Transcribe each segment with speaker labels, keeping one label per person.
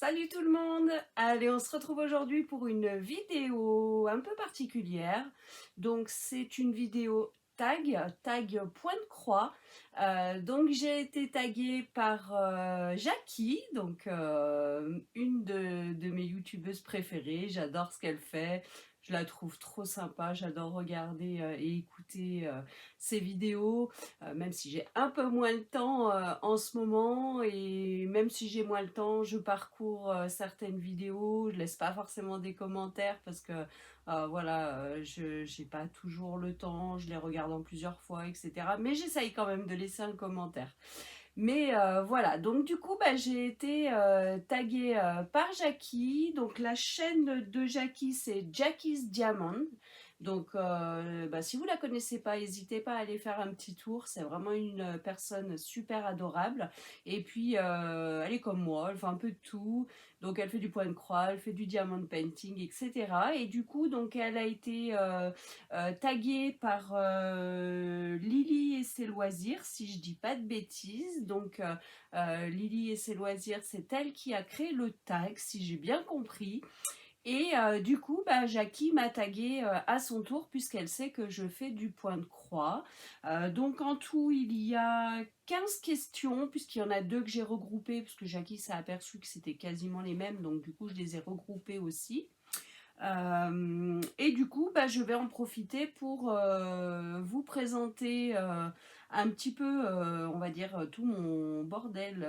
Speaker 1: Salut tout le monde! Allez, on se retrouve aujourd'hui pour une vidéo un peu particulière. Donc, c'est une vidéo tag point de croix. Donc, j'ai été taguée par Jackie, donc une de mes youtubeuses préférées. J'adore ce qu'elle fait. Je la trouve trop sympa. J'adore regarder et écouter ses vidéos. Même si j'ai un peu moins le temps en ce moment, et même si j'ai moins le temps, je parcours certaines vidéos, je laisse pas forcément des commentaires parce que voilà, je j'ai pas toujours le temps, je les regarde en plusieurs fois, etc. Mais j'essaye quand même de laisser un commentaire. Mais voilà, donc du coup, bah, j'ai été taguée par Jackie. Donc la chaîne de Jackie, c'est Jackie's Diamond. Donc bah, si vous la connaissez pas, n'hésitez pas à aller faire un petit tour. C'est vraiment une personne super adorable. Et puis elle est comme moi, elle fait un peu de tout. Donc elle fait du point de croix, elle fait du diamond painting, etc. Et du coup, donc elle a été taguée par Lily et ses loisirs, si je dis pas de bêtises. Donc Lily et ses loisirs, c'est elle qui a créé le tag, si j'ai bien compris. Et du coup, bah, Jackie m'a tagué à son tour puisqu'elle sait que je fais du point de croix. Donc en tout, il y a 15 questions, puisqu'il y en a deux que j'ai regroupées, parce que Jackie s'est aperçu que c'était quasiment les mêmes, donc du coup, je les ai regroupées aussi. Et du coup, bah, je vais en profiter pour vous présenter un petit peu, on va dire, tout mon bordel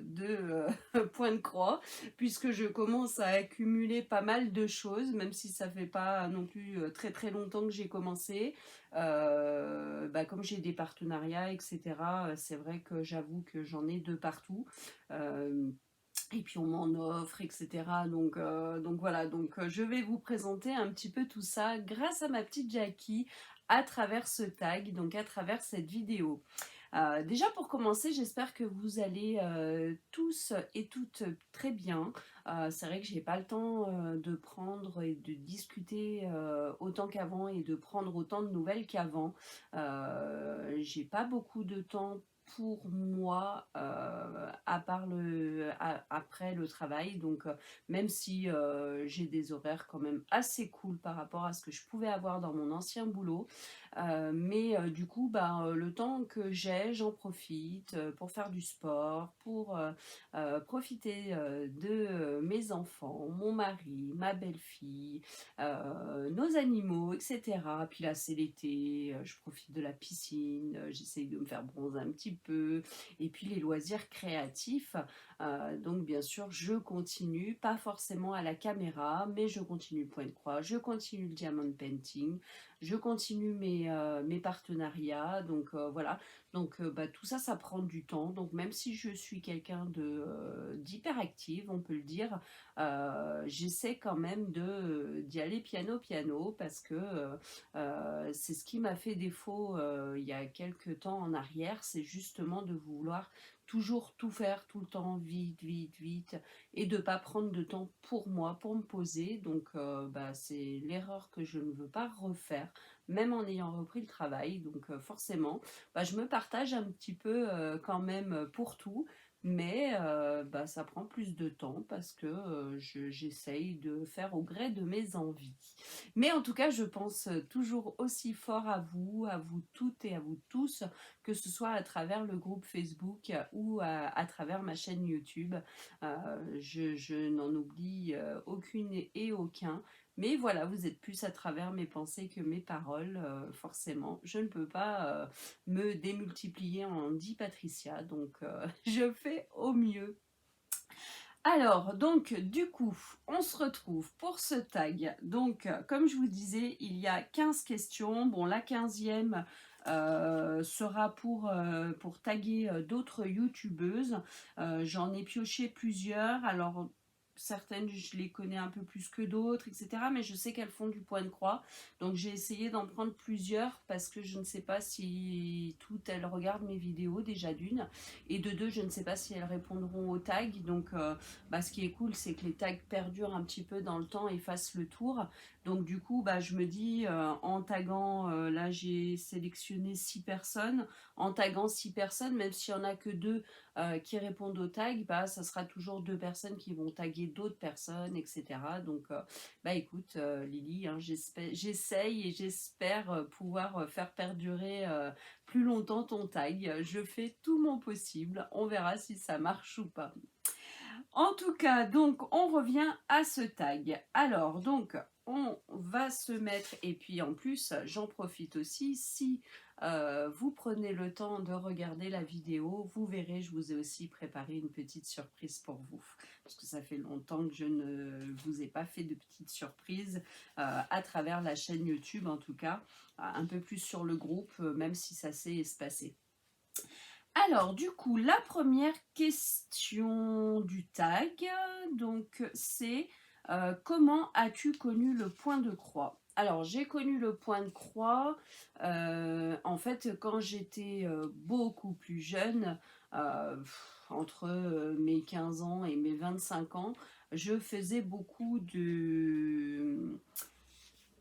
Speaker 1: de points de croix, puisque je commence à accumuler pas mal de choses, même si ça fait pas non plus très très longtemps que j'ai commencé. Bah, comme j'ai des partenariats, etc., c'est vrai que j'avoue que j'en ai de partout. Euh, et puis on m'en offre, etc. Donc voilà, donc je vais vous présenter un petit peu tout ça grâce à ma petite Jackie à travers ce tag, donc à travers cette vidéo. Déjà pour commencer, j'espère que vous allez tous et toutes très bien. C'est vrai que j'ai pas le temps de prendre et de discuter autant qu'avant et de prendre autant de nouvelles qu'avant. J'ai pas beaucoup de temps pour moi à part après le travail, donc même si j'ai des horaires quand même assez cool par rapport à ce que je pouvais avoir dans mon ancien boulot. Mais du coup, bah, le temps que j'ai, j'en profite pour faire du sport, pour profiter de mes enfants, mon mari, ma belle-fille, nos animaux, etc. Puis là, c'est l'été, je profite de la piscine, j'essaye de me faire bronzer un petit peu. Et puis les loisirs créatifs. Donc bien sûr, je continue, pas forcément à la caméra, mais je continue le point de croix, je continue le diamond painting, je continue mes partenariats, donc voilà. Donc bah, tout ça, ça prend du temps. Donc même si je suis quelqu'un d'hyperactive, on peut le dire, j'essaie quand même d'y aller piano piano parce que c'est ce qui m'a fait défaut il y a quelques temps en arrière, c'est justement de vouloir toujours tout faire tout le temps, vite, vite, vite, et de pas prendre de temps pour moi, pour me poser. Donc bah, c'est l'erreur que je ne veux pas refaire, même en ayant repris le travail. Donc forcément, bah, je me partage un petit peu quand même pour tout. Mais bah, ça prend plus de temps parce que j'essaye de faire au gré de mes envies. Mais en tout cas, je pense toujours aussi fort à vous toutes et à vous tous, que ce soit à travers le groupe Facebook ou à travers ma chaîne YouTube. Je n'en oublie aucune et aucun. Mais voilà, vous êtes plus à travers mes pensées que mes paroles, forcément. Je ne peux pas me démultiplier en 10 Patricia, donc je fais au mieux. Alors, donc, du coup, on se retrouve pour ce tag. Donc, comme je vous disais, il y a 15 questions. Bon, la 15e sera pour taguer d'autres youtubeuses. J'en ai pioché plusieurs. Alors, certaines je les connais un peu plus que d'autres, etc. Mais je sais qu'elles font du point de croix. Donc j'ai essayé d'en prendre plusieurs parce que je ne sais pas si toutes elles regardent mes vidéos déjà d'une. Et de deux, je ne sais pas si elles répondront aux tags. Donc ce qui est cool, c'est que les tags perdurent un petit peu dans le temps et fassent le tour. Donc du coup, je me dis, en taguant, là j'ai sélectionné 6 personnes. En taguant 6 personnes, même s'il n'y en a que 2 qui répondent au tag, ça sera toujours 2 personnes qui vont taguer d'autres personnes, etc. Donc, écoute, Lily, hein, j'essaye et j'espère pouvoir faire perdurer plus longtemps ton tag. Je fais tout mon possible. On verra si ça marche ou pas. En tout cas, donc, on revient à ce tag. Alors, donc, on va se mettre, et puis en plus, j'en profite aussi, si vous prenez le temps de regarder la vidéo, vous verrez, je vous ai aussi préparé une petite surprise pour vous. Parce que ça fait longtemps que je ne vous ai pas fait de petites surprises à travers la chaîne YouTube, en tout cas, un peu plus sur le groupe, même si ça s'est espacé. Alors, du coup, la première question du tag, donc, c'est comment as-tu connu le point de croix? Alors, j'ai connu le point de croix, en fait, quand j'étais beaucoup plus jeune, entre mes 15 ans et mes 25 ans, je faisais beaucoup de...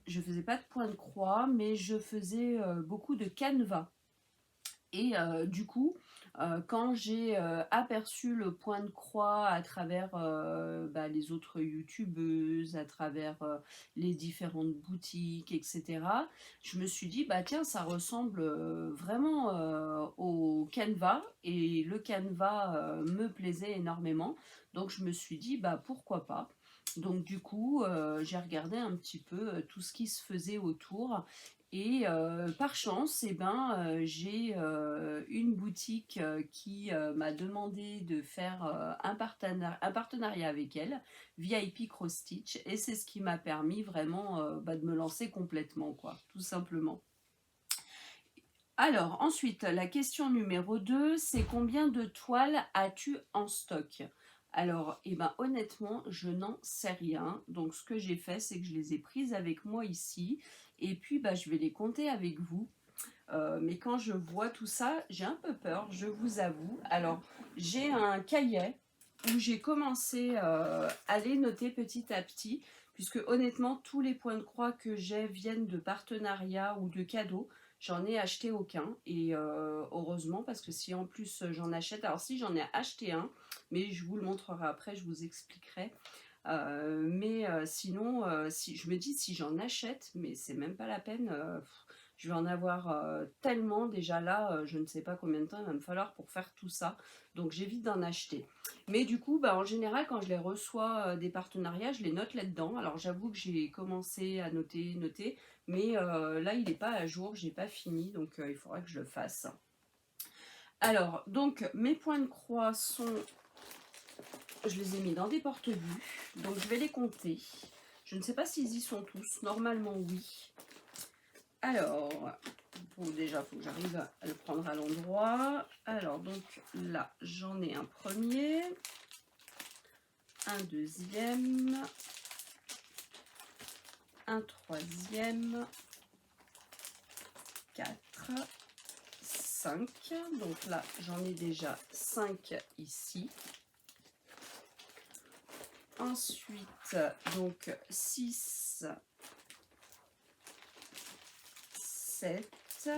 Speaker 1: Je faisais pas de point de croix, mais je faisais beaucoup de canevas. Et du coup, quand j'ai aperçu le point de croix à travers les autres youtubeuses, à travers les différentes boutiques, etc., je me suis dit, tiens, ça ressemble vraiment au canevas, et le canevas me plaisait énormément. Donc je me suis dit, pourquoi pas. Donc du coup, j'ai regardé un petit peu tout ce qui se faisait autour. Et par chance, j'ai une boutique qui m'a demandé de faire un partenariat avec elle, VIP Cross Stitch, et c'est ce qui m'a permis vraiment de me lancer complètement, quoi, tout simplement. Alors, ensuite, la question numéro 2, c'est combien de toiles as-tu en stock? Alors, honnêtement, je n'en sais rien. Donc, ce que j'ai fait, c'est que je les ai prises avec moi ici. Et puis, je vais les compter avec vous. Mais quand je vois tout ça, j'ai un peu peur, je vous avoue. Alors, j'ai un cahier où j'ai commencé à les noter petit à petit, puisque honnêtement, tous les points de croix que j'ai viennent de partenariats ou de cadeaux. J'en ai acheté aucun, et heureusement, parce que si en plus j'en achète, alors si j'en ai acheté un, mais je vous le montrerai après, je vous expliquerai. Sinon, si je me dis, si j'en achète, mais c'est même pas la peine, je vais en avoir tellement déjà là, je ne sais pas combien de temps il va me falloir pour faire tout ça, donc j'évite d'en acheter. Mais du coup, en général, quand je les reçois des partenariats, je les note là-dedans. Alors j'avoue que j'ai commencé à noter, mais là il n'est pas à jour, j'ai pas fini, donc il faudra que je le fasse. Alors, donc mes points de croix sont... Je les ai mis dans des porte-buts, donc je vais les compter. Je ne sais pas s'ils y sont tous, normalement oui. Alors, déjà, il faut que j'arrive à le prendre à l'endroit. Alors, donc là, j'en ai un premier, un deuxième, un troisième, 4, 5. Donc là, j'en ai déjà 5 ici. Ensuite, donc 6, 7,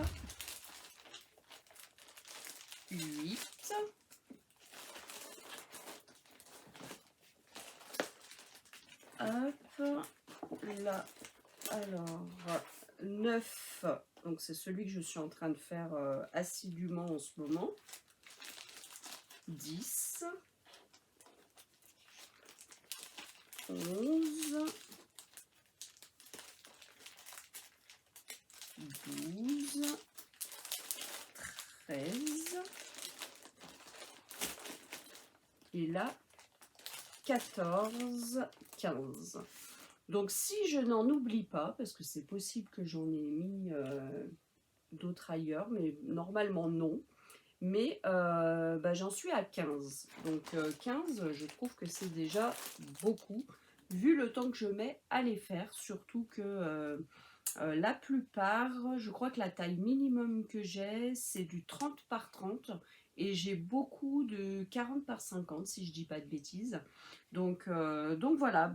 Speaker 1: 8, hop, là, alors 9, donc c'est celui que je suis en train de faire assidûment en ce moment, 10, 11, 12, 13, et là 14, 15. Donc si je n'en oublie pas, parce que c'est possible que j'en ai mis d'autres ailleurs, mais normalement non. mais j'en suis à 15. Donc 15, je trouve que c'est déjà beaucoup, vu le temps que je mets à les faire, surtout que la plupart, je crois que la taille minimum que j'ai, c'est du 30 par 30 et j'ai beaucoup de 40 par 50 si je dis pas de bêtises. Donc voilà,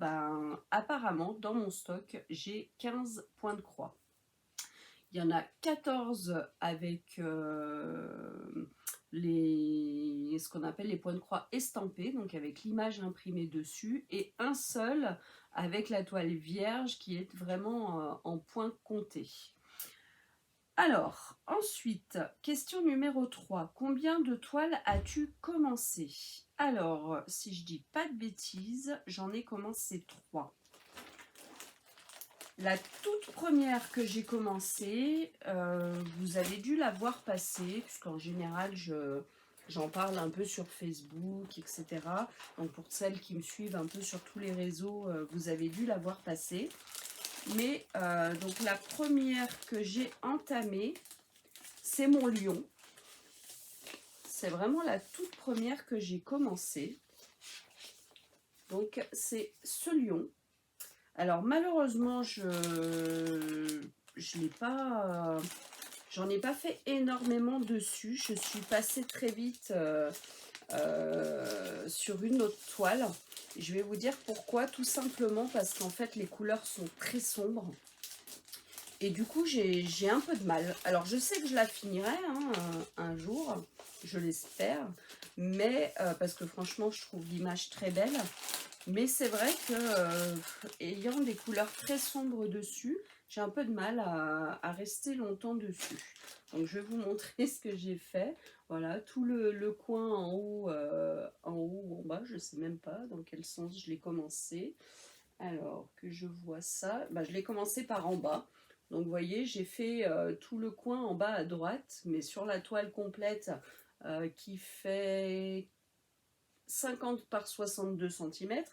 Speaker 1: apparemment dans mon stock, j'ai 15 points de croix. Il y en a 14 avec ce qu'on appelle les points de croix estampés, donc avec l'image imprimée dessus, et un seul avec la toile vierge qui est vraiment en points comptés. Alors, ensuite, question numéro 3. Combien de toiles as-tu commencé? Alors, si je dis pas de bêtises, j'en ai commencé 3. La toute première que j'ai commencé, vous avez dû la voir passer, puisqu'en général, j'en parle un peu sur Facebook, etc. Donc pour celles qui me suivent un peu sur tous les réseaux, vous avez dû la voir passer. Mais donc la première que j'ai entamée, c'est mon lion. C'est vraiment la toute première que j'ai commencé. Donc c'est ce lion. Alors malheureusement, je l'ai pas, j'en ai pas fait énormément dessus. Je suis passée très vite sur une autre toile. Je vais vous dire pourquoi. Tout simplement parce qu'en fait les couleurs sont très sombres. Et du coup j'ai un peu de mal. Alors je sais que je la finirai hein, un jour, je l'espère. Mais parce que franchement je trouve l'image très belle. Mais c'est vrai que ayant des couleurs très sombres dessus, j'ai un peu de mal à rester longtemps dessus. Donc je vais vous montrer ce que j'ai fait. Voilà, tout le coin en haut ou en bas, je ne sais même pas dans quel sens je l'ai commencé. Alors que je vois ça, je l'ai commencé par en bas. Donc vous voyez, j'ai fait tout le coin en bas à droite, mais sur la toile complète qui fait 50 par 62 cm,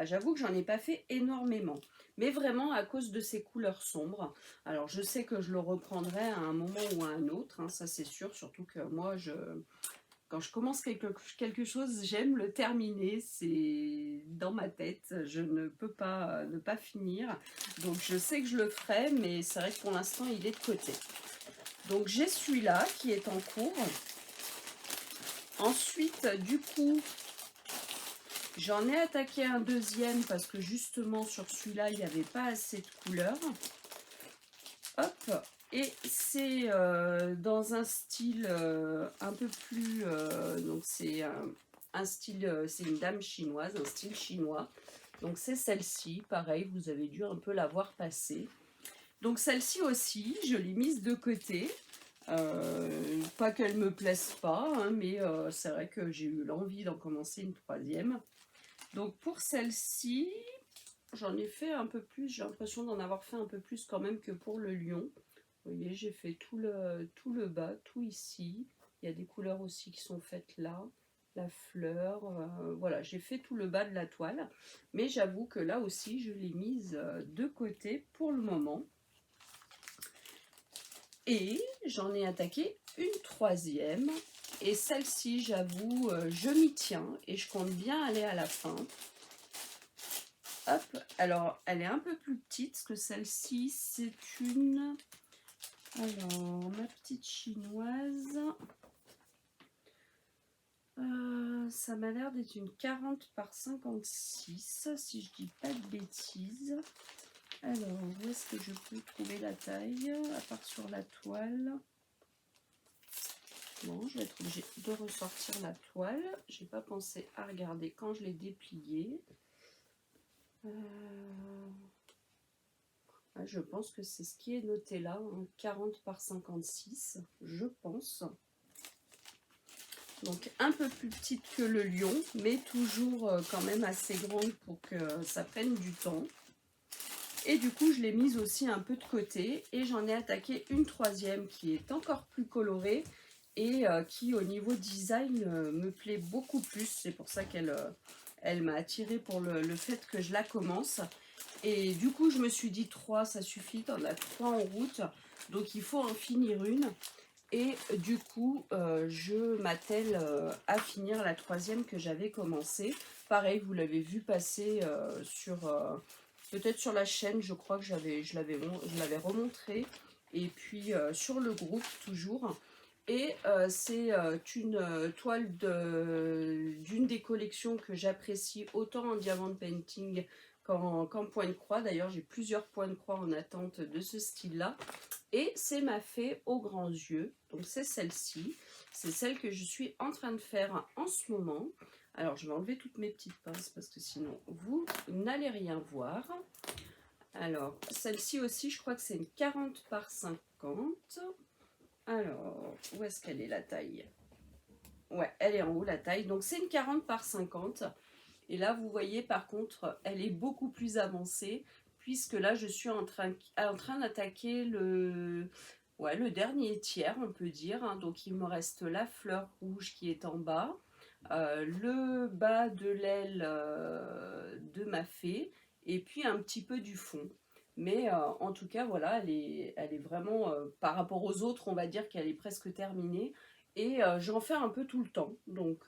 Speaker 1: j'avoue que j'en ai pas fait énormément. Mais vraiment à cause de ces couleurs sombres. Alors je sais que je le reprendrai à un moment ou à un autre, hein, ça c'est sûr. Surtout que moi, quand je commence quelque chose, j'aime le terminer. C'est dans ma tête, je ne peux pas ne pas finir. Donc je sais que je le ferai, mais c'est vrai que pour l'instant il est de côté. Donc j'ai celui-là qui est en cours. Ensuite, du coup, j'en ai attaqué un deuxième parce que justement sur celui-là, il n'y avait pas assez de couleurs. Hop, et c'est dans un style un peu plus... donc c'est un style, c'est une dame chinoise, un style chinois. Donc c'est celle-ci, pareil, vous avez dû un peu la voir passer. Donc celle-ci aussi, je l'ai mise de côté. Pas qu'elle me plaise pas, hein, mais c'est vrai que j'ai eu l'envie d'en commencer une troisième. Donc pour celle-ci, j'en ai fait un peu plus, j'ai l'impression d'en avoir fait un peu plus quand même que pour le lion. Vous voyez, j'ai fait tout le bas, tout ici. Il y a des couleurs aussi qui sont faites là, la fleur, voilà, j'ai fait tout le bas de la toile. Mais j'avoue que là aussi, je l'ai mise de côté pour le moment. Et j'en ai attaqué une troisième. Et celle-ci, j'avoue, je m'y tiens et je compte bien aller à la fin. Hop, alors elle est un peu plus petite que celle-ci. C'est une... Alors, ma petite chinoise. Ça m'a l'air d'être une 40 par 56, si je dis pas de bêtises. Alors, où est-ce que je peux trouver la taille, à part sur la toile? Bon, je vais être obligée de ressortir la toile. J'ai pas pensé à regarder quand je l'ai dépliée. Je pense que c'est ce qui est noté là, hein, 40 par 56, je pense. Donc un peu plus petite que le lion, mais toujours quand même assez grande pour que ça prenne du temps. Et du coup, je l'ai mise aussi un peu de côté et j'en ai attaqué une troisième qui est encore plus colorée et qui au niveau design me plaît beaucoup plus. C'est pour ça qu'elle elle m'a attirée pour le fait que je la commence. Et du coup, je me suis dit 3, ça suffit, t'en as 3 en route. Donc il faut en finir une. Et du coup, je m'attelle à finir la troisième que j'avais commencé. Pareil, vous l'avez vu passer peut-être sur la chaîne, je crois que je l'avais remontré. Et puis sur le groupe toujours. Et c'est une toile d'une des collections que j'apprécie autant en diamond painting qu'en point de croix. D'ailleurs, j'ai plusieurs points de croix en attente de ce style-là. Et c'est ma fée aux grands yeux. Donc c'est celle-ci. C'est celle que je suis en train de faire en ce moment. Alors je vais enlever toutes mes petites pinces parce que sinon vous n'allez rien voir. Alors celle-ci aussi, je crois que c'est une 40 par 50. Alors, où est-ce qu'elle est la taille? Ouais, elle est en haut la taille. Donc c'est une 40 par 50. Et là, vous voyez, par contre, elle est beaucoup plus avancée, puisque là, je suis en train d'attaquer le dernier tiers, on peut dire. Hein. Donc, il me reste la fleur rouge qui est en bas, le bas de l'aile de ma fée, et puis un petit peu du fond. Mais en tout cas, voilà, elle est vraiment, par rapport aux autres, on va dire qu'elle est presque terminée. Et j'en fais un peu tout le temps. Donc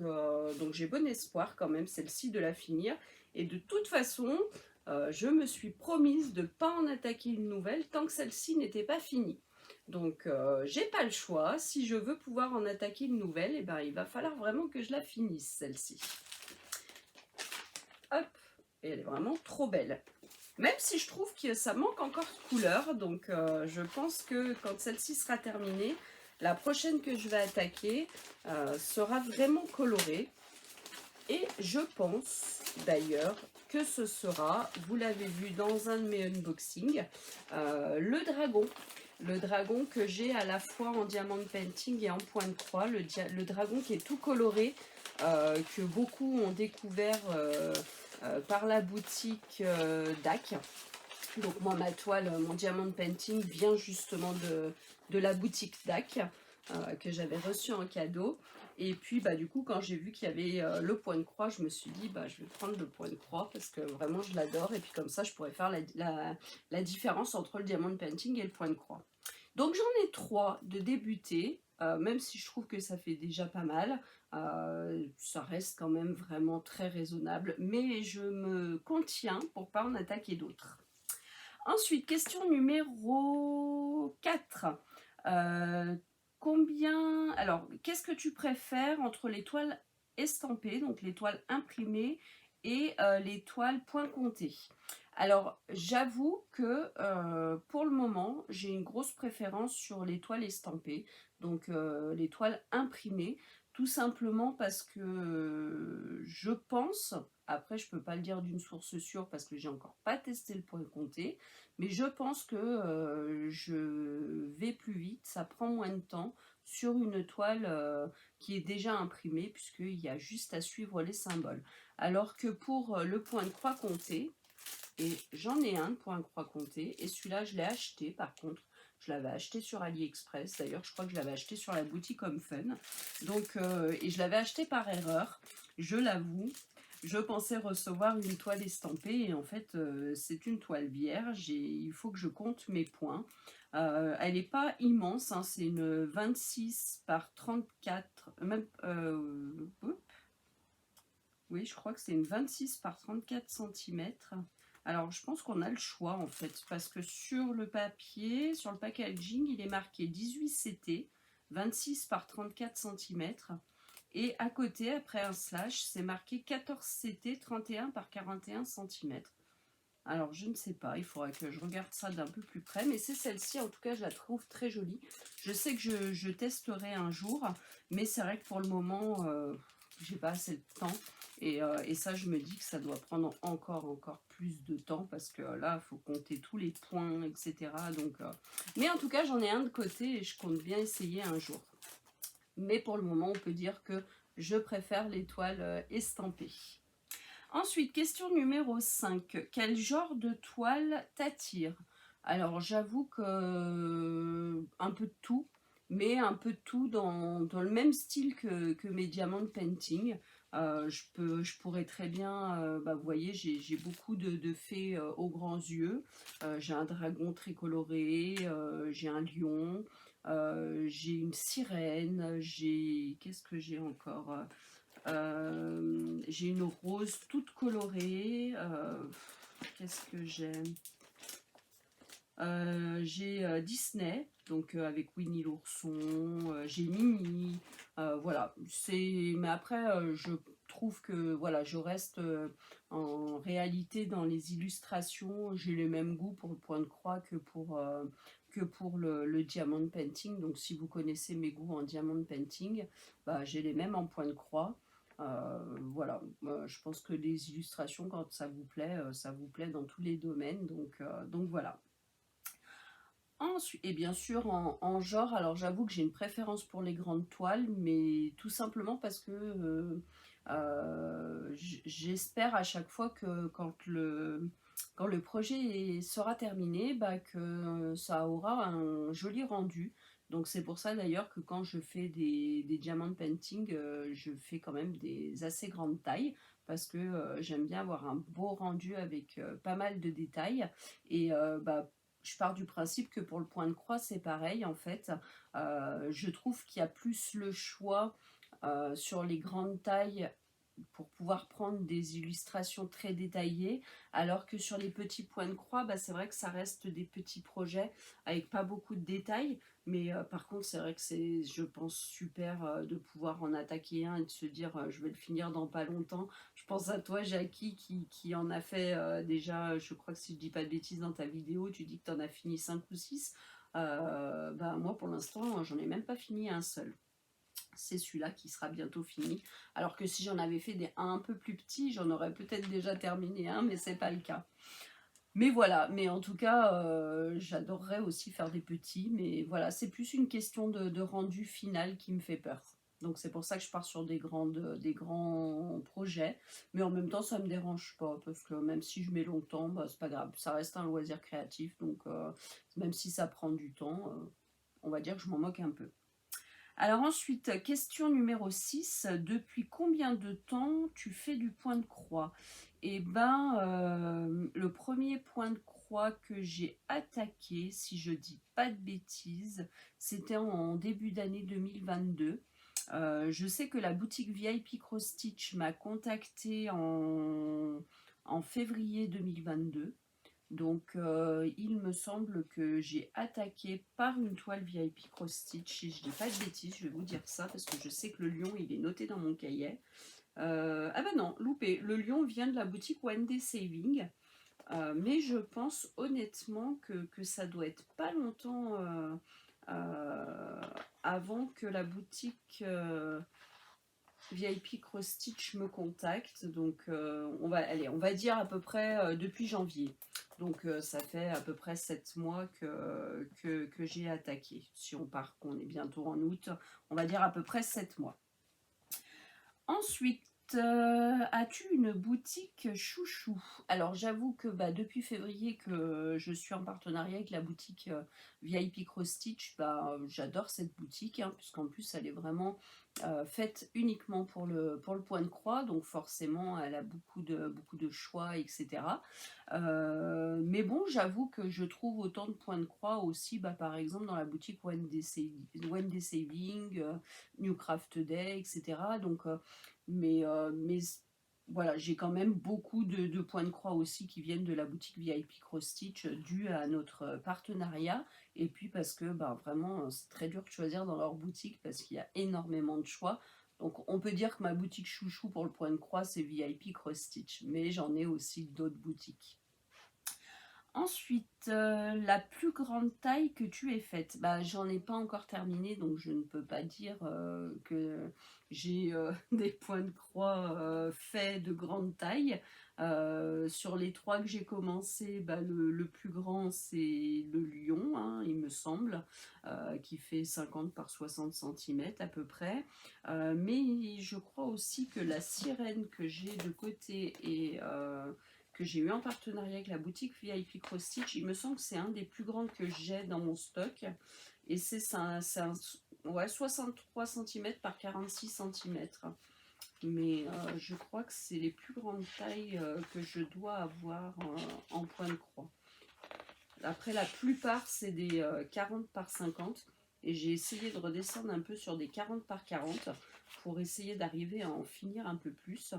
Speaker 1: j'ai bon espoir quand même, celle-ci, de la finir. Et de toute façon, je me suis promise de ne pas en attaquer une nouvelle tant que celle-ci n'était pas finie. Donc j'ai pas le choix. Si je veux pouvoir en attaquer une nouvelle, eh ben, il va falloir vraiment que je la finisse, celle-ci. Hop, et elle est vraiment trop belle. Même si je trouve que ça manque encore de couleur, donc je pense que quand celle-ci sera terminée, la prochaine que je vais attaquer sera vraiment colorée. Et je pense d'ailleurs que ce sera, vous l'avez vu dans un de mes unboxings, le dragon. Le dragon que j'ai à la fois en diamant painting et en point de croix. Le dragon qui est tout coloré, que beaucoup ont découvert par la boutique DAC. Donc moi, ma toile, mon diamond painting vient justement de la boutique DAC que j'avais reçu en cadeau. Et puis bah, du coup, quand j'ai vu qu'il y avait le point de croix, je me suis dit bah, je vais prendre le point de croix parce que vraiment je l'adore. Et puis comme ça, je pourrais faire la différence entre le diamond painting et le point de croix. Donc j'en ai 3 de débuter, même si je trouve que ça fait déjà pas mal. Ça reste quand même vraiment très raisonnable, mais je me contiens pour pas en attaquer d'autres. Ensuite, question numéro 4. Alors, qu'est-ce que tu préfères entre les toiles estampées, donc les toiles imprimées, et les toiles point compté? Alors, j'avoue que pour le moment, j'ai une grosse préférence sur les toiles estampées, donc les toiles imprimées, tout simplement parce que je pense, après je ne peux pas le dire d'une source sûre parce que j'ai encore pas testé le point compté, mais je pense que je vais plus vite, ça prend moins de temps sur une toile qui est déjà imprimée puisqu'il y a juste à suivre les symboles. Alors que pour le point de croix compté, et j'en ai un de point de croix compté, et celui-là je l'ai acheté par contre. Je l'avais acheté sur AliExpress, d'ailleurs je crois que je l'avais acheté sur la boutique Home Fun. Donc, et je l'avais acheté par erreur, je l'avoue. Je pensais recevoir une toile estampée et en fait c'est une toile vierge et il faut que je compte mes points. Elle n'est pas immense, hein, c'est une 26 par 34, même, oui je crois que c'est une 26 par 34 cm. Alors je pense qu'on a le choix en fait, parce que sur le papier, sur le packaging, il est marqué 18 CT, 26 par 34 cm. Et à côté, après un slash, c'est marqué 14 CT, 31 par 41 cm. Alors je ne sais pas, il faudrait que je regarde ça d'un peu plus près, mais c'est celle-ci, en tout cas je la trouve très jolie. Je sais que je testerai un jour, mais c'est vrai que pour le moment, j'ai pas assez de temps. Et ça, je me dis que ça doit prendre encore plus de temps, parce que là, il faut compter tous les points, etc. Donc, mais en tout cas, j'en ai un de côté et je compte bien essayer un jour. Mais pour le moment, on peut dire que je préfère les toiles estampées. Ensuite, question numéro 5. Quel genre de toile t'attire? Alors, j'avoue que un peu de tout, mais un peu de tout dans le même style que mes diamants painting. Je pourrais très bien, bah, vous voyez, j'ai beaucoup de fées aux grands yeux. J'ai un dragon très coloré, j'ai un lion. j'ai une sirène, j'ai... Qu'est-ce que j'ai encore? J'ai une rose toute colorée. Qu'est-ce que j'aime? J'ai Disney, donc avec Winnie l'ourson, j'ai Minnie, voilà. Mais après, je trouve que voilà, je reste en réalité dans les illustrations, j'ai les mêmes goûts pour le point de croix que pour le diamond painting. Donc si vous connaissez mes goûts en diamond painting, bah, j'ai les mêmes en point de croix. Voilà, je pense que les illustrations, quand ça vous plaît dans tous les domaines, donc voilà. Ensuite, et bien sûr en genre, alors j'avoue que j'ai une préférence pour les grandes toiles, mais tout simplement parce que j'espère à chaque fois que quand le projet sera terminé, bah, que ça aura un joli rendu. Donc c'est pour ça d'ailleurs que quand je fais des diamond painting, je fais quand même des assez grandes tailles parce que j'aime bien avoir un beau rendu avec pas mal de détails. Et bah, je pars du principe que pour le point de croix, c'est pareil en fait. Je trouve qu'il y a plus le choix sur les grandes tailles pour pouvoir prendre des illustrations très détaillées, alors que sur les petits points de croix, bah, c'est vrai que ça reste des petits projets avec pas beaucoup de détails, mais par contre c'est vrai que c'est, je pense, super de pouvoir en attaquer un et de se dire je vais le finir dans pas longtemps. Je pense à toi Jackie qui en a fait déjà, je crois que si je dis pas de bêtises dans ta vidéo, tu dis que tu en as fini 5 ou 6. Bah, moi pour l'instant j'en ai même pas fini un seul. C'est celui-là qui sera bientôt fini. Alors que si j'en avais fait des un peu plus petits, j'en aurais peut-être déjà terminé un, mais c'est pas le cas. Mais voilà, mais en tout cas, j'adorerais aussi faire des petits, mais voilà, c'est plus une question de rendu final qui me fait peur. Donc c'est pour ça que je pars sur des grands projets, mais en même temps ça me dérange pas, parce que même si je mets longtemps, bah, c'est pas grave, ça reste un loisir créatif, donc même si ça prend du temps, on va dire que je m'en moque un peu. Alors ensuite, question numéro 6. Depuis combien de temps tu fais du point de croix? Eh ben, le premier point de croix que j'ai attaqué, si je dis pas de bêtises, c'était en début d'année 2022. Je sais que la boutique VIP Cross Stitch m'a contacté en février 2022. Donc, il me semble que j'ai attaqué par une toile VIP Cross Stitch. Si je dis pas de bêtises, je vais vous dire ça parce que je sais que le lion, il est noté dans mon cahier. Ah ben non, loupé. Le lion vient de la boutique One Day Saving. Mais je pense honnêtement que ça doit être pas longtemps avant que la boutique VIP Cross Stitch me contacte. Donc on va dire à peu près depuis janvier. Donc ça fait à peu près 7 mois que j'ai attaqué. Si on part qu'on est bientôt en août, on va dire à peu près 7 mois. Ensuite, as-tu une boutique chouchou? Alors j'avoue que bah, depuis février que je suis en partenariat avec la boutique VIP Cross Stitch, bah, j'adore cette boutique, hein, puisqu'en plus elle est vraiment faite uniquement pour le point de croix, donc forcément elle a beaucoup de choix, etc. Mais bon, j'avoue que je trouve autant de points de croix aussi, bah, par exemple dans la boutique One Day Saving, New Craft Day, etc. Donc mais voilà, j'ai quand même beaucoup de points de croix aussi qui viennent de la boutique VIP Cross Stitch dû à notre partenariat. Et puis parce que bah, vraiment, c'est très dur de choisir dans leur boutique parce qu'il y a énormément de choix. Donc on peut dire que ma boutique chouchou pour le point de croix, c'est VIP Cross Stitch. Mais j'en ai aussi d'autres boutiques. Ensuite, la plus grande taille que tu aies faite, bah, j'en ai pas encore terminé, donc je ne peux pas dire que j'ai des points de croix faits de grande taille. Sur les 3 que j'ai commencé, bah, le plus grand c'est le lion, hein, il me semble, qui fait 50 par 60 cm à peu près. Mais je crois aussi que la sirène que j'ai de côté et que j'ai eu en partenariat avec la boutique VIP Cross Stitch. Il me semble que c'est un des plus grands que j'ai dans mon stock. Et c'est un ouais, 63 cm par 46 cm. Mais je crois que c'est les plus grandes tailles que je dois avoir en point de croix. Après, la plupart, c'est des 40 par 50. et j'ai essayé de redescendre un peu sur des 40 par 40 pour essayer d'arriver à en finir un peu plus.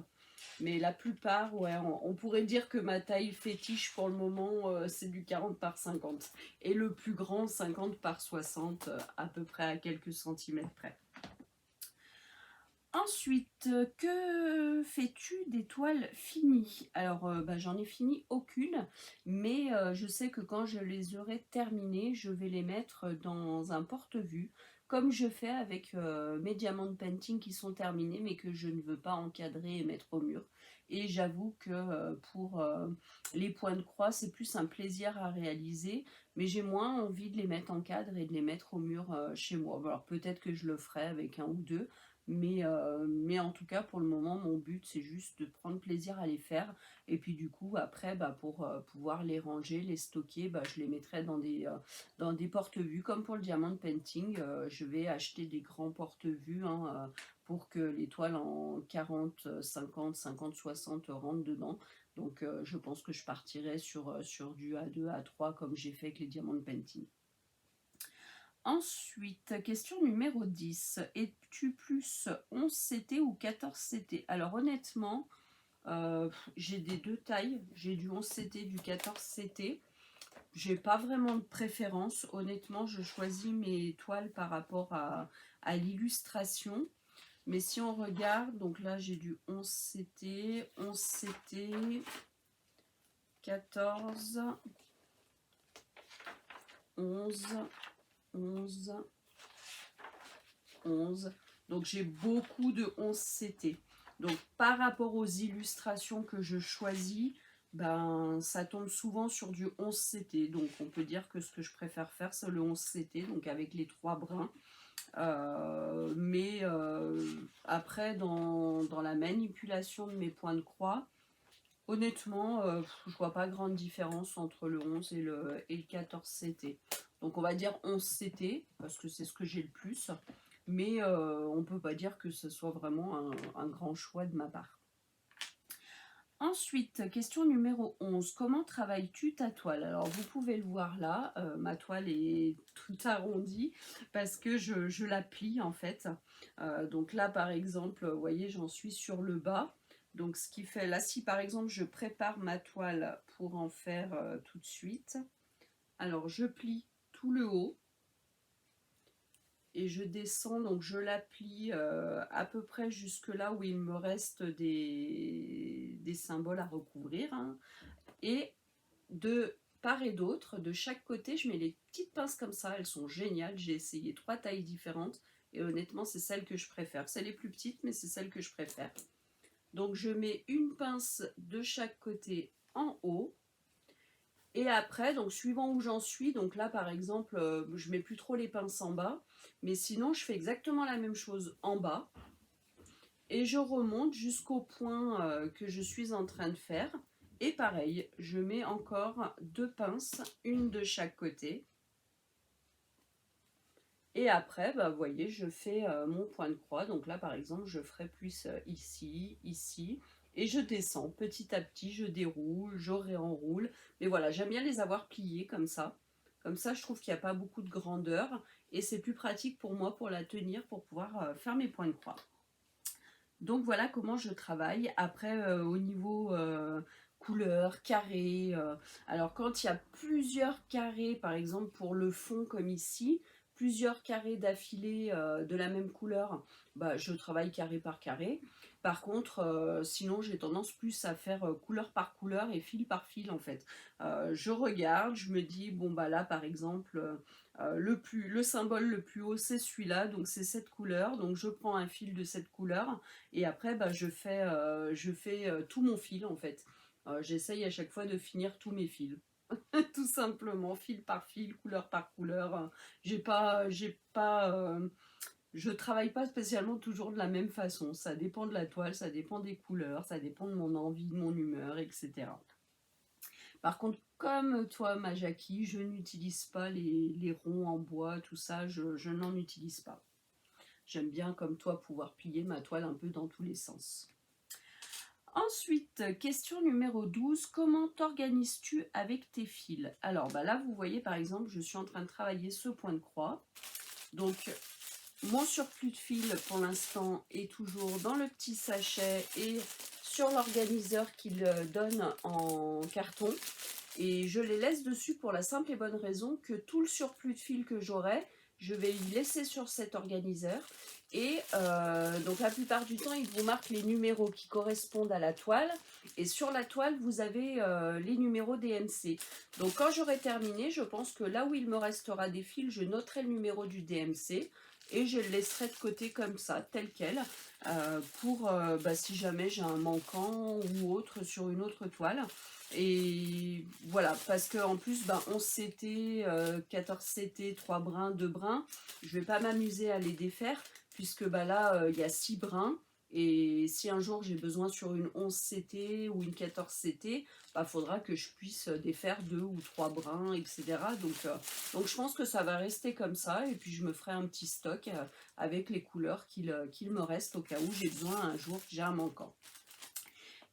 Speaker 1: Mais la plupart, ouais, on pourrait dire que ma taille fétiche pour le moment, c'est du 40 par 50. Et le plus grand, 50 par 60, à peu près à quelques centimètres près. Ensuite, que fais-tu des toiles finies? Alors, j'en ai fini aucune, mais je sais que quand je les aurai terminées, je vais les mettre dans un porte-vue, comme je fais avec mes diamants painting qui sont terminés, mais que je ne veux pas encadrer et mettre au mur. Et j'avoue que pour les points de croix, c'est plus un plaisir à réaliser, mais j'ai moins envie de les mettre en cadre et de les mettre au mur chez moi. Alors peut-être que je le ferai avec un ou deux, mais en tout cas, pour le moment, mon but, c'est juste de prendre plaisir à les faire. Et puis du coup, après, pour pouvoir les ranger, les stocker, je les mettrai dans des porte-vues. Comme pour le diamond painting, je vais acheter des grands porte-vues pour que les toiles en 40, 50, 50, 60 rentrent dedans. Donc je pense que je partirai sur du A2, A3 comme j'ai fait avec les diamond painting. Ensuite, question numéro 10. Es-tu plus 11 CT ou 14 CT? Alors honnêtement, j'ai des deux tailles. J'ai du 11 CT, du 14 CT. J'ai pas vraiment de préférence. Honnêtement, je choisis mes toiles par rapport à l'illustration. Mais si on regarde, donc là j'ai du 11 CT, 11 CT, 14, 11, 11, 11. Donc j'ai beaucoup de 11 CT. Donc par rapport aux illustrations que je choisis, ça tombe souvent sur du 11 CT. Donc on peut dire que ce que je préfère faire, c'est le 11 CT, donc avec les 3 brins. Mais après, dans la manipulation de mes points de croix, honnêtement, je vois pas grande différence entre le 11 et le 14 CT. Donc on va dire 11 CT, parce que c'est ce que j'ai le plus. Mais on peut pas dire que ce soit vraiment un grand choix de ma part. Ensuite, question numéro 11. Comment travailles-tu ta toile? Alors, vous pouvez le voir là, ma toile est tout arrondie parce que je la plie en fait. Donc là, par exemple, vous voyez, j'en suis sur le bas. Donc, ce qui fait, là, si par exemple, je prépare ma toile pour en faire tout de suite, alors je plie tout le haut et je descends, donc je la plie à peu près jusque là où il me reste des symboles à recouvrir, hein. Et de part et d'autre, de chaque côté, je mets les petites pinces comme ça, elles sont géniales, j'ai essayé 3 tailles différentes et honnêtement c'est celle que je préfère. C'est les plus petites mais c'est celle que je préfère. Donc je mets une pince de chaque côté en haut. Et après, donc suivant où j'en suis, donc là par exemple, je mets plus trop les pinces en bas, mais sinon je fais exactement la même chose en bas. Et je remonte jusqu'au point que je suis en train de faire. Et pareil, je mets encore 2 pinces, une de chaque côté. Et après, vous voyez, je fais mon point de croix. Donc là, par exemple, je ferai plus ici, ici. Et je descends petit à petit, je déroule, je réenroule. Mais voilà, j'aime bien les avoir pliés comme ça. Comme ça, je trouve qu'il n'y a pas beaucoup de grandeur. Et c'est plus pratique pour moi pour la tenir, pour pouvoir faire mes points de croix. Donc voilà comment je travaille. Après, au niveau couleur, carré, alors quand il y a plusieurs carrés, par exemple pour le fond comme ici, plusieurs carrés d'affilée de la même couleur, je travaille carré par carré. Par contre, sinon j'ai tendance plus à faire couleur par couleur et fil par fil en fait. Je regarde, je me dis, bon là par exemple, le symbole le plus haut c'est celui-là, donc c'est cette couleur, donc je prends un fil de cette couleur et après je fais tout mon fil en fait. J'essaye à chaque fois de finir tous mes fils. Tout simplement, fil par fil, couleur par couleur. Je travaille pas spécialement toujours de la même façon. Ça dépend de la toile, ça dépend des couleurs, ça dépend de mon envie, de mon humeur, etc. Par contre, comme toi, ma Jackie, je n'utilise pas les ronds en bois, tout ça, je n'en utilise pas. J'aime bien, comme toi, pouvoir plier ma toile un peu dans tous les sens. Ensuite, question numéro 12, comment t'organises-tu avec tes fils? Alors là, vous voyez par exemple, je suis en train de travailler ce point de croix. Donc mon surplus de fil pour l'instant est toujours dans le petit sachet et sur l'organiseur qu'il donne en carton. Et je les laisse dessus pour la simple et bonne raison que tout le surplus de fil que j'aurai, je vais y laisser sur cet organiseur. Et donc la plupart du temps, il vous marque les numéros qui correspondent à la toile. Et sur la toile, vous avez les numéros DMC. Donc quand j'aurai terminé, je pense que là où il me restera des fils, je noterai le numéro du DMC. Et je le laisserai de côté comme ça, tel quel, pour si jamais j'ai un manquant ou autre sur une autre toile. Et voilà, parce qu'en plus, 11 CT, 14 CT, 3 brins, 2 brins, je vais pas m'amuser à les défaire, puisque là, il y a 6 brins. Et si un jour j'ai besoin sur une 11 CT ou une 14 CT, faudra que je puisse défaire 2 ou 3 brins, etc. Donc je pense que ça va rester comme ça. Et puis je me ferai un petit stock avec les couleurs qu'il me reste au cas où j'ai besoin un jour que j'ai un manquant.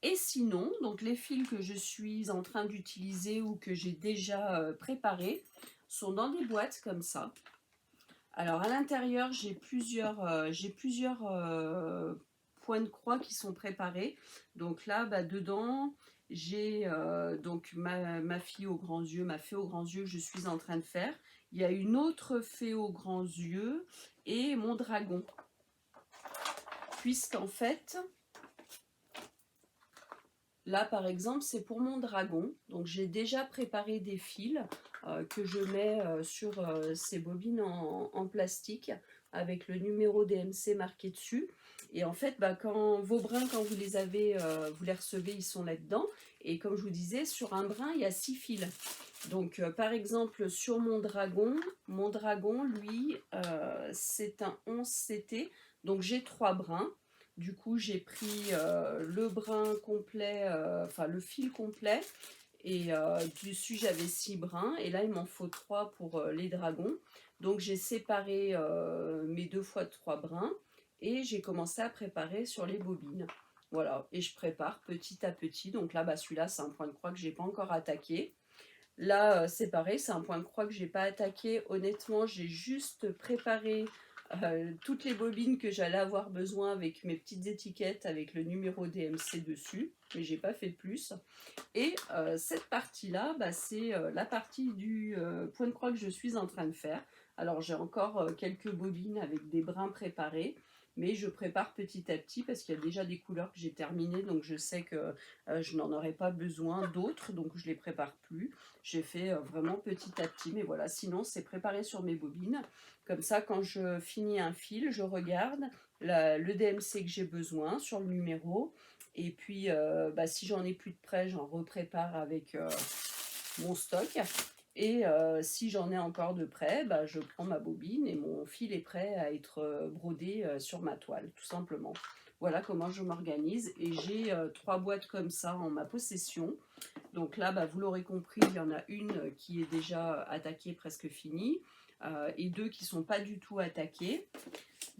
Speaker 1: Et sinon, donc les fils que je suis en train d'utiliser ou que j'ai déjà préparés sont dans des boîtes comme ça. Alors à l'intérieur, j'ai plusieurs points de croix qui sont préparés. Donc là, dedans, j'ai donc ma fille aux grands yeux, ma fée aux grands yeux que je suis en train de faire. Il y a une autre fée aux grands yeux et mon dragon. Puisqu'en fait, là, par exemple, c'est pour mon dragon. Donc, j'ai déjà préparé des fils que je mets sur ces bobines en plastique avec le numéro DMC marqué dessus. Et en fait, quand vos brins, quand vous les avez, vous les recevez, ils sont là-dedans. Et comme je vous disais, sur un brin, il y a 6 fils. Donc, par exemple, sur mon dragon, lui, c'est un 11 CT. Donc, j'ai 3 brins. Du coup, j'ai pris le brin complet, le fil complet. Et dessus, j'avais 6 brins. Et là, il m'en faut 3 pour les dragons. Donc, j'ai séparé mes 2 fois 3 brins. Et j'ai commencé à préparer sur les bobines. Voilà. Et je prépare petit à petit. Donc là, celui-là, c'est un point de croix que je n'ai pas encore attaqué. Là, c'est pareil, c'est un point de croix que je n'ai pas attaqué. Honnêtement, j'ai juste préparé toutes les bobines que j'allais avoir besoin avec mes petites étiquettes avec le numéro DMC dessus, mais j'ai pas fait plus. Et cette partie-là, c'est la partie du point de croix que je suis en train de faire. Alors j'ai encore quelques bobines avec des brins préparés, mais je prépare petit à petit parce qu'il y a déjà des couleurs que j'ai terminées, donc je sais que je n'en aurai pas besoin d'autres, donc je les prépare plus. J'ai fait vraiment petit à petit, mais voilà, sinon c'est préparé sur mes bobines. Comme ça, quand je finis un fil, je regarde le DMC que j'ai besoin sur le numéro. Et puis, si j'en ai plus de près, j'en reprépare avec mon stock. Et si j'en ai encore de près, je prends ma bobine et mon fil est prêt à être brodé sur ma toile, tout simplement. Voilà comment je m'organise. Et j'ai 3 boîtes comme ça en ma possession. Donc là, vous l'aurez compris, il y en a une qui est déjà attaquée, presque finie, et 2 qui ne sont pas du tout attaquées.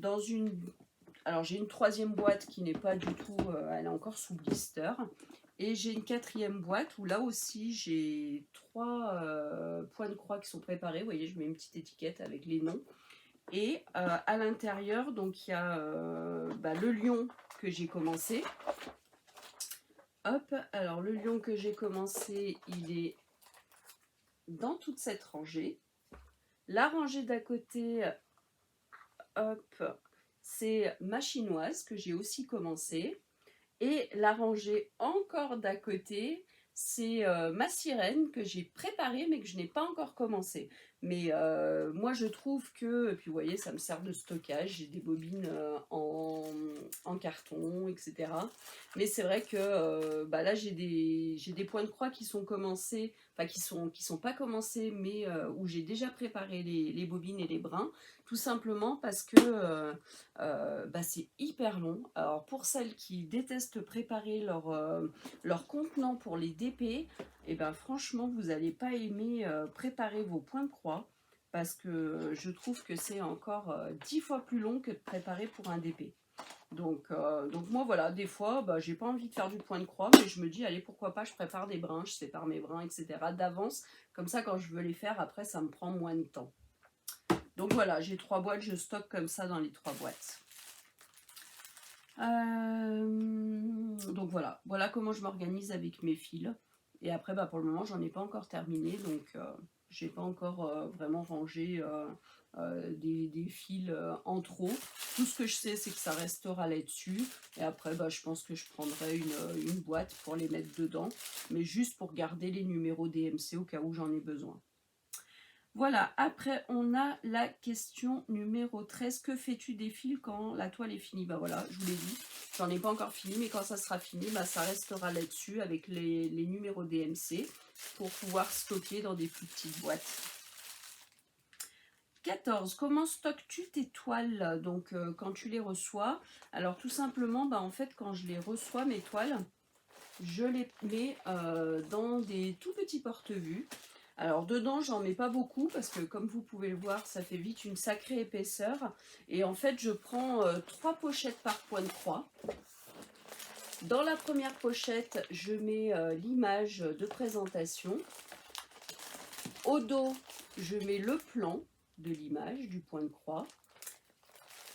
Speaker 1: Alors j'ai une 3e boîte qui n'est pas du tout, elle est encore sous blister. Et j'ai une 4e boîte où là aussi j'ai 3 points de croix qui sont préparés. Vous voyez, je mets une petite étiquette avec les noms. Et à l'intérieur, donc il y a le lion que j'ai commencé. Hop, alors le lion que j'ai commencé, il est dans toute cette rangée. La rangée d'à côté, hop, c'est ma chinoise que j'ai aussi commencé. Et la rangée encore d'à côté, c'est ma sirène que j'ai préparée mais que je n'ai pas encore commencé. Mais moi je trouve que, et puis vous voyez, ça me sert de stockage, j'ai des bobines en carton, etc. Mais c'est vrai que là j'ai des points de croix qui sont commencés, enfin qui sont pas commencés, mais où j'ai déjà préparé les bobines et les brins, tout simplement parce que c'est hyper long. Alors pour celles qui détestent préparer leur contenant pour les DP, et franchement vous n'allez pas aimer préparer vos points de croix, parce que je trouve que c'est encore 10 fois plus long que de préparer pour un DP. Donc moi voilà, des fois j'ai pas envie de faire du point de croix, mais je me dis allez, pourquoi pas, je prépare des brins, je sépare mes brins, etc. d'avance, comme ça quand je veux les faire après ça me prend moins de temps. Donc voilà, j'ai 3 boîtes, je stocke comme ça dans les 3 boîtes. Donc voilà comment je m'organise avec mes fils. Et après, bah, pour le moment, j'en ai pas encore terminé, donc j'ai pas encore vraiment rangé des fils en trop. Tout ce que je sais, c'est que ça restera là-dessus. Et après, bah, je pense que je prendrai une boîte pour les mettre dedans, mais juste pour garder les numéros DMC au cas où j'en ai besoin. Voilà, après on a la question numéro 13. Que fais-tu des fils quand la toile est finie? Bah voilà, je vous l'ai dit, j'en ai pas encore fini, mais quand ça sera fini, bah ça restera là-dessus avec les numéros DMC pour pouvoir stocker dans des plus petites boîtes. 14. Comment stockes-tu tes toiles donc quand tu les reçois? Alors tout simplement, bah en fait quand je les reçois, mes toiles, je les mets dans des tout petits porte-vue. Alors dedans, j'en mets pas beaucoup parce que comme vous pouvez le voir, ça fait vite une sacrée épaisseur. Et en fait, je prends 3 pochettes par point de croix. Dans la première pochette, je mets l'image de présentation. Au dos, je mets le plan de l'image du point de croix.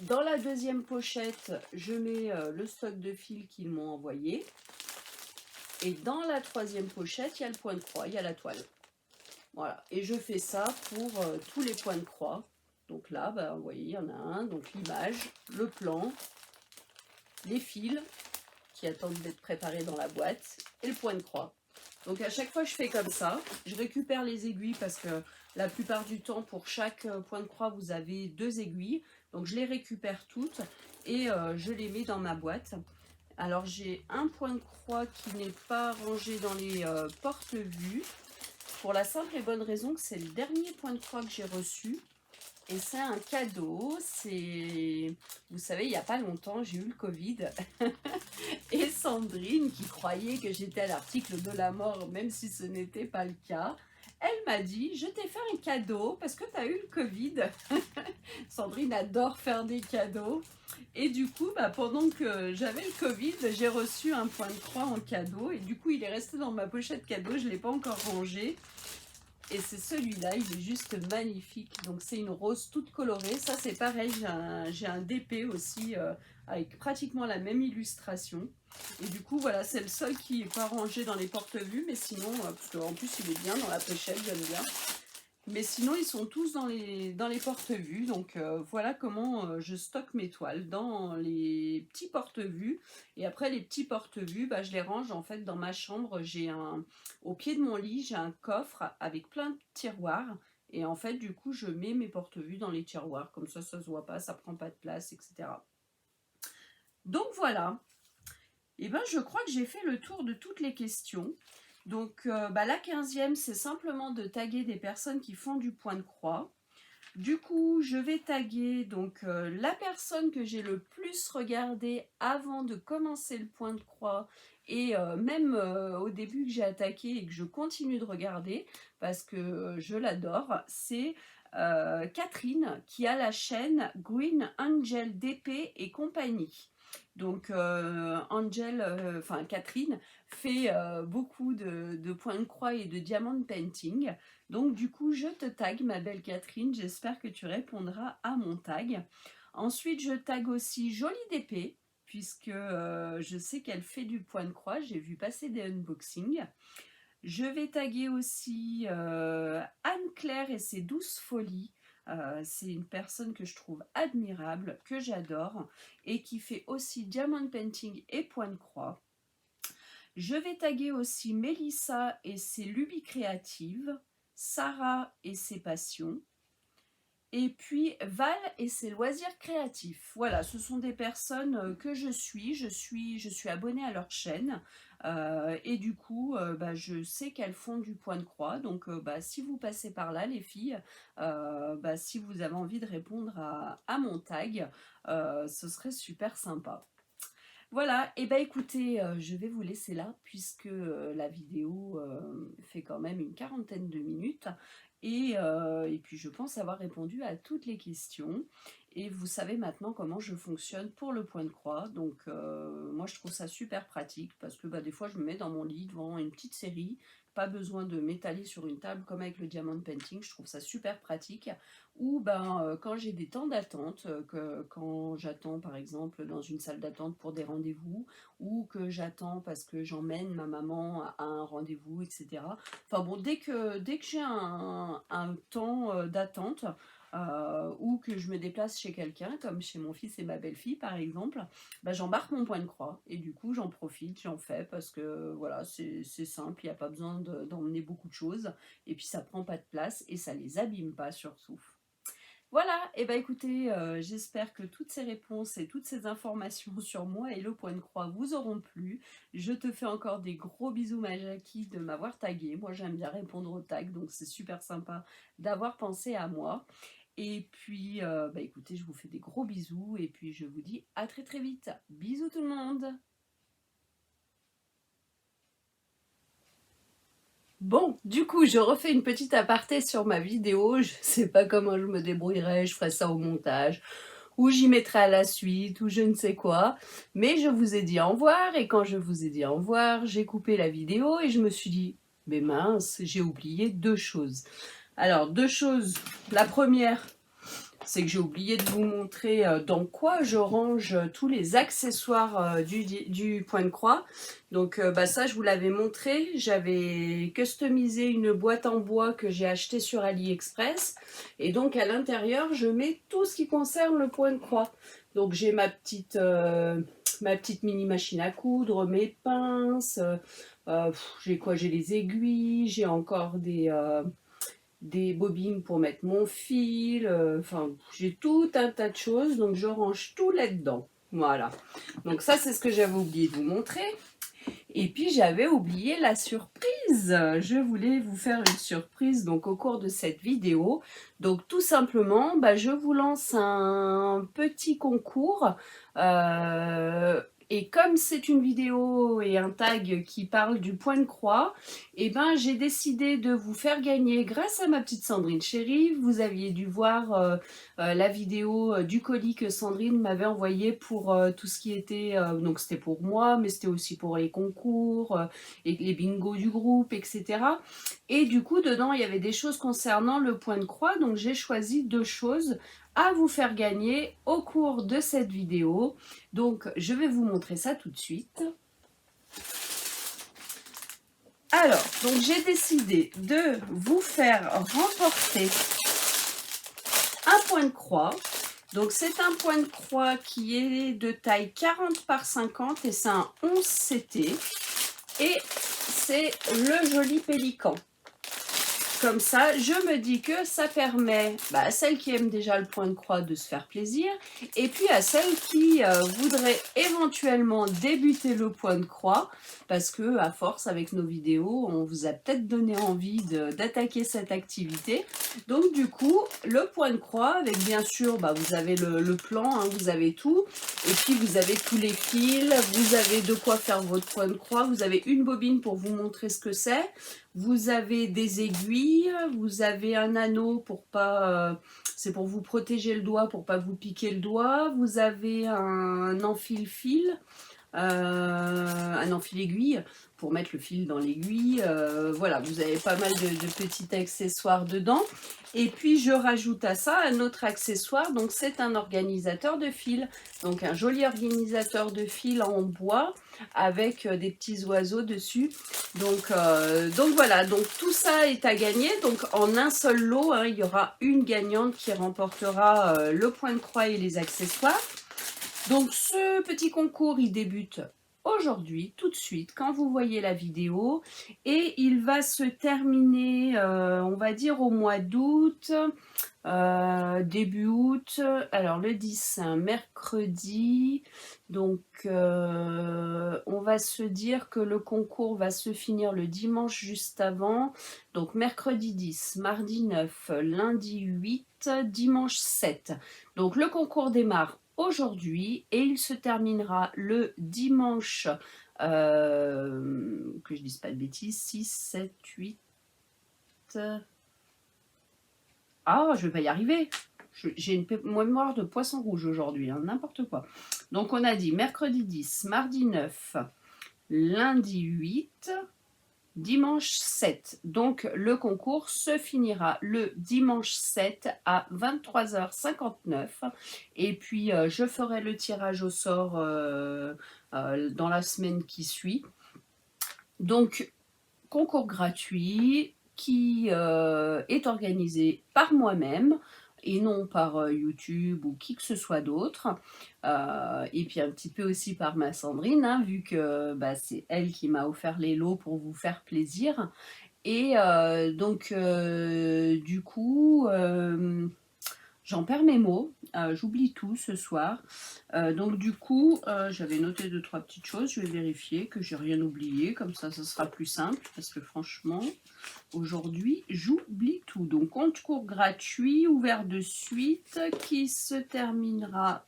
Speaker 1: Dans la deuxième pochette, je mets le stock de fils qu'ils m'ont envoyé. Et dans la troisième pochette, il y a le point de croix, il y a la toile. Voilà, et je fais ça pour tous les points de croix. Donc là, bah, vous voyez, il y en a un, donc l'image, le plan, les fils qui attendent d'être préparés dans la boîte et le point de croix. Donc à chaque fois je fais comme ça, je récupère les aiguilles parce que la plupart du temps pour chaque point de croix vous avez 2 aiguilles. Donc je les récupère toutes et je les mets dans ma boîte. Alors j'ai un point de croix qui n'est pas rangé dans les porte-vues. Pour la simple et bonne raison que c'est le dernier point de croix que j'ai reçu. Et c'est un cadeau. C'est, vous savez, il n'y a pas longtemps, j'ai eu le Covid. Et Sandrine, qui croyait que j'étais à l'article de la mort, même si ce n'était pas le cas, elle m'a dit, je t'ai fait un cadeau parce que tu as eu le Covid. Sandrine adore faire des cadeaux. Et du coup, bah, pendant que j'avais le Covid, j'ai reçu un point de croix en cadeau. Et du coup, il est resté dans ma pochette cadeau. Je ne l'ai pas encore rangé. Et c'est celui-là, il est juste magnifique. Donc c'est une rose toute colorée. Ça c'est pareil, j'ai un DP aussi avec pratiquement la même illustration. Et du coup voilà, c'est le seul qui n'est pas rangé dans les porte-vues. Mais sinon, parce qu'en plus il est bien dans la pochette, j'aime bien. Mais sinon, ils sont tous dans les porte-vues. Donc, voilà comment je stocke mes toiles dans les petits porte-vues. Et après, les petits porte-vues, bah, je les range en fait dans ma chambre. Au pied de mon lit, j'ai un coffre avec plein de tiroirs. Et en fait, du coup, je mets mes porte-vues dans les tiroirs. Comme ça se voit pas, ça prend pas de place, etc. Donc, voilà. Et ben, je crois que j'ai fait le tour de toutes les questions. Donc la 15e, c'est simplement de taguer des personnes qui font du point de croix. Du coup, je vais taguer donc la personne que j'ai le plus regardée avant de commencer le point de croix et même au début que j'ai attaqué et que je continue de regarder parce que je l'adore, c'est Catherine qui a la chaîne Green Angel DP et compagnie. Donc Catherine fait beaucoup de points de croix et de diamond painting. Donc du coup je te tag ma belle Catherine, j'espère que tu répondras à mon tag. Ensuite je tag aussi Jolie DP puisque je sais qu'elle fait du point de croix, j'ai vu passer des unboxings. Je vais taguer aussi Anne-Claire et ses douces folies. C'est une personne que je trouve admirable, que j'adore et qui fait aussi diamond painting et point de croix. Je vais taguer aussi Mélissa et ses lubies créatives, Sarah et ses passions, et puis Val et ses loisirs créatifs. Voilà, ce sont des personnes que je suis abonnée à leur chaîne. Et du coup, je sais qu'elles font du point de croix. Donc, si vous passez par là, les filles, si vous avez envie de répondre à mon tag, ce serait super sympa. Voilà, et écoutez, je vais vous laisser là puisque la vidéo fait quand même une quarantaine de minutes et puis je pense avoir répondu à toutes les questions. et vous savez maintenant comment je fonctionne pour le point de croix. Donc moi je trouve ça super pratique parce que des fois je me mets dans mon lit devant une petite série, pas besoin de m'étaler sur une table comme avec le diamond painting, je trouve ça super pratique. Ou quand j'ai des temps d'attente, quand j'attends par exemple dans une salle d'attente pour des rendez-vous, ou que j'attends parce que j'emmène ma maman à un rendez-vous, etc. Enfin bon, dès que j'ai un temps d'attente, ou que je me déplace chez quelqu'un, comme chez mon fils et ma belle-fille par exemple, j'embarque mon point de croix et du coup j'en profite, j'en fais parce que voilà, c'est simple, il n'y a pas besoin d'emmener beaucoup de choses et puis ça prend pas de place et ça les abîme pas surtout. Voilà, et écoutez, j'espère que toutes ces réponses et toutes ces informations sur moi et le point de croix vous auront plu. Je te fais encore des gros bisous, ma Jackie, de m'avoir tagué. Moi, j'aime bien répondre aux tags, donc c'est super sympa d'avoir pensé à moi. Et puis, écoutez, je vous fais des gros bisous et puis je vous dis à très très vite. Bisous tout le monde. Bon, du coup, je refais une petite aparté sur ma vidéo. Je sais pas comment je me débrouillerai, je ferai ça au montage, ou j'y mettrai à la suite, ou je ne sais quoi. Mais je vous ai dit au revoir, et quand je vous ai dit au revoir, j'ai coupé la vidéo et je me suis dit, mais mince, j'ai oublié deux choses. Alors, deux choses. La première, c'est que j'ai oublié de vous montrer dans quoi je range tous les accessoires du point de croix. Donc ça, je vous l'avais montré. J'avais customisé une boîte en bois que j'ai achetée sur AliExpress. Et donc à l'intérieur, je mets tout ce qui concerne le point de croix. Donc j'ai ma petite mini machine à coudre, mes pinces, j'ai quoi? J'ai les aiguilles, j'ai encore des bobines pour mettre mon fil, enfin j'ai tout un tas de choses, donc je range tout là-dedans. Voilà, donc ça c'est ce que j'avais oublié de vous montrer. Et puis j'avais oublié la surprise. Je voulais vous faire une surprise donc au cours de cette vidéo. Donc tout simplement, je vous lance un petit concours. Et comme c'est une vidéo et un tag qui parle du point de croix, j'ai décidé de vous faire gagner grâce à ma petite Sandrine chérie. Vous aviez dû voir la vidéo du colis que Sandrine m'avait envoyé pour tout ce qui était, donc c'était pour moi, mais c'était aussi pour les concours, et les bingos du groupe, etc. Et du coup, dedans, il y avait des choses concernant le point de croix, donc j'ai choisi deux choses à vous faire gagner au cours de cette vidéo. Donc, je vais vous montrer ça tout de suite. Alors, donc j'ai décidé de vous faire remporter un point de croix. Donc c'est un point de croix qui est de taille 40 par 50 et c'est un 11 CT. Et c'est le joli pélican. Comme ça, je me dis que ça permet à celles qui aiment déjà le point de croix de se faire plaisir, et puis à celles qui voudraient éventuellement débuter le point de croix, parce que à force avec nos vidéos, on vous a peut-être donné envie d'attaquer cette activité. Donc du coup, le point de croix, avec bien sûr, vous avez le plan, hein, vous avez tout, et puis vous avez tous les fils, vous avez de quoi faire votre point de croix, vous avez une bobine pour vous montrer ce que c'est. Vous avez des aiguilles, vous avez un anneau pour pas, c'est pour vous protéger le doigt, pour pas vous piquer le doigt. Vous avez un enfile-fil, un enfile-aiguille pour mettre le fil dans l'aiguille. Voilà, vous avez pas mal de petits accessoires dedans. Et puis je rajoute à ça un autre accessoire, donc c'est un organisateur de fil. Donc un joli organisateur de fil en bois avec des petits oiseaux dessus. Donc voilà, donc tout ça est à gagner. Donc en un seul lot, hein, il y aura une gagnante qui remportera le point de croix et les accessoires. Donc ce petit concours, il débute aujourd'hui, tout de suite, quand vous voyez la vidéo. Et il va se terminer, on va dire, au mois d'août, début août. Alors le 10, c'est un mercredi. Donc on va se dire que le concours va se finir le dimanche juste avant. Donc mercredi 10, mardi 9, lundi 8, dimanche 7. Donc le concours démarre aujourd'hui et il se terminera le dimanche, que je dise pas de bêtises, 6, 7, 8... Ah, je vais pas y arriver. J'ai une mémoire de poisson rouge aujourd'hui, hein, n'importe quoi. Donc on a dit mercredi 10, mardi 9, lundi 8, dimanche 7. Donc le concours se finira le dimanche 7 à 23h59. Et puis je ferai le tirage au sort dans la semaine qui suit. Donc concours gratuit qui est organisé par moi-même et non par YouTube ou qui que ce soit d'autre. Et puis un petit peu aussi par ma Sandrine, hein, vu que bah, c'est elle qui m'a offert les lots pour vous faire plaisir. Et donc, du coup, j'en perds mes mots, j'oublie tout ce soir. Donc du coup, j'avais noté 2-3 petites choses, je vais vérifier que j'ai rien oublié, comme ça sera plus simple, parce que franchement, aujourd'hui, j'oublie tout. Donc concours gratuit, ouvert de suite, qui se terminera,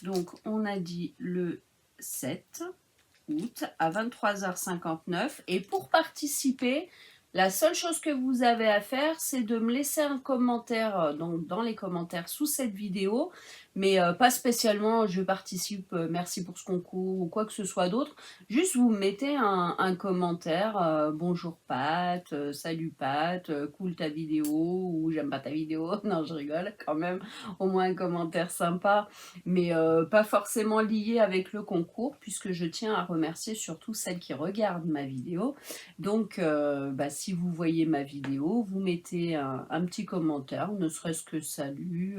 Speaker 1: donc on a dit le 7 août à 23h59. Et pour participer, la seule chose que vous avez à faire, c'est de me laisser un commentaire dans les commentaires sous cette vidéo, mais pas spécialement je participe, merci pour ce concours ou quoi que ce soit d'autre. Juste vous mettez un commentaire, bonjour Pat, salut Pat, cool ta vidéo ou j'aime pas ta vidéo. Non, je rigole quand même, au moins un commentaire sympa, mais pas forcément lié avec le concours, puisque je tiens à remercier surtout celles qui regardent ma vidéo. Donc bah, si vous voyez ma vidéo, vous mettez un petit commentaire, ne serait-ce que salut,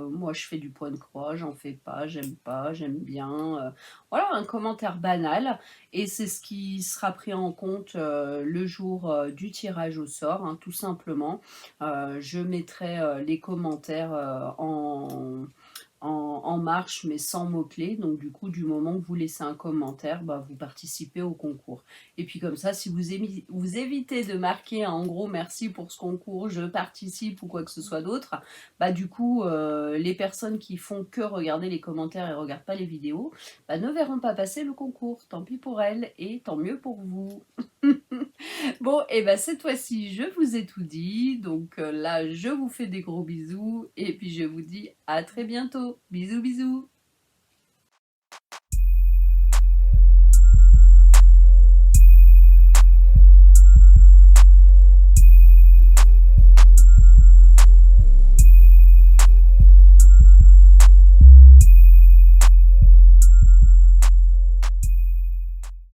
Speaker 1: moi je fais du point de croix, j'en fais pas, j'aime bien, voilà, un commentaire banal. Et c'est ce qui sera pris en compte le jour du tirage au sort, hein, tout simplement. Je mettrai les commentaires en marche, mais sans mots-clés. Donc du coup, du moment que vous laissez un commentaire, bah, vous participez au concours. Et puis comme ça, si vous évitez de marquer en gros merci pour ce concours, je participe ou quoi que ce soit d'autre, bah du coup, les personnes qui font que regarder les commentaires et regardent pas les vidéos, bah, ne verront pas passer le concours. Tant pis pour elles et tant mieux pour vous. Bon, et ben cette fois-ci, je vous ai tout dit. Donc là, je vous fais des gros bisous et puis je vous dis à très bientôt. Bisous, bisous.